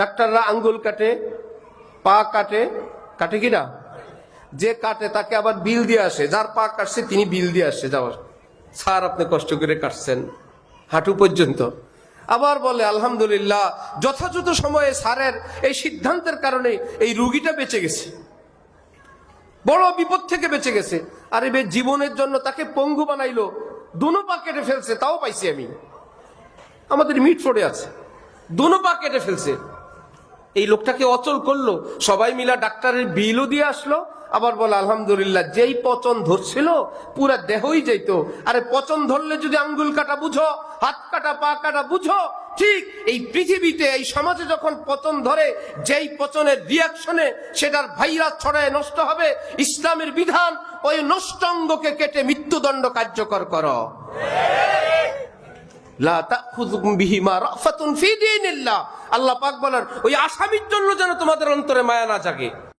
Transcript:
ডাক্তাররা আঙ্গুল কাটে, পা কাটে, কাটে কিনা? যে কাটে তাকে আবার বিল দিয়ে আসে, যার পা কাটছে তিনি বিল দিয়ে আসে, যাওয়ার স্যার আপনি কষ্ট করে কাটছেন হাঁটু পর্যন্ত। আবার বলে আলহামদুলিল্লাহ, যথাযথ সময়ে স্যারের এই সিদ্ধান্তের কারণে এই রুগীটা বেঁচে গেছে, বড় বিপদ থেকে বেঁচে গেছে। আরে বে, জীবনের জন্য তাকে পঙ্গু বানাইলো, দুনো পা কেটে ফেলছে, তাও পাইছি আমি, আমাদের মিটফোর্ডে আছে, দুনো পা কেটে ফেলছে। এই লোকটাকে অচল করলো, সবাই মিলা ডাক্তারের বিলও দিয়ে আসলো। আবার বলে আলহামদুলিল্লাহ, যেই পচন ধরছিল পুরা দেহই যেত। আরে পচন ধরলে যদি আঙ্গুল কাটা বুঝো, হাত কাটা, পা কাটা বুঝো, ঠিক এই পৃথিবীতে এই সমাজে যখন পচন ধরে, যেই পচনের রিয়াকশনে সেটার ভাইরাস ছড়ায় নষ্ট হবে, ইসলামের বিধান ওই নষ্ট অঙ্গকে কেটে মৃত্যুদণ্ড কার্যকর করো। লা তাখুযুকুম বিহিমা রাফাতুন ফি দীনিল্লাহ। আল্লাহ পাক বলেন, ওই আসামির জন্য যেন তোমাদের অন্তরে মায়া না জাগে।